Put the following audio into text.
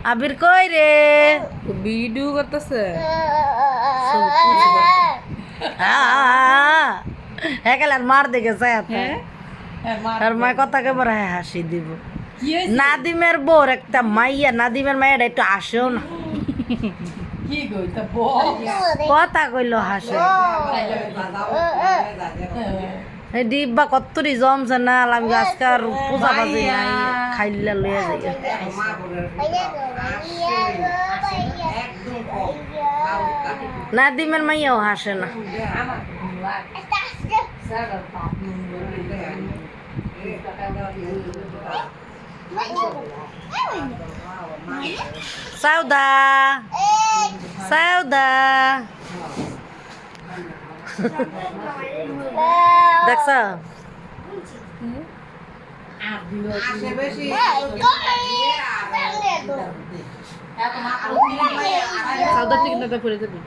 আবির কই রে ভিডিও করতেছে হ্যাঁ গেল মার দেখে যায় আর মায় কথা কেবর হাসি দিব নাদিমের বোর একটা মাইয়া নাদিমের মাইয়াটা একটু আসেও না কথা কইলো হাসে ডিব্বা কত্তরি জমছে না আমি আজকে আর পূজা বাজি নাই খাইলা লইয়া যাই নাদিমের মাইয়াও হাসে না সাউদা সাউদা দেখছ সাউদার টিকিট পড়ে যাবে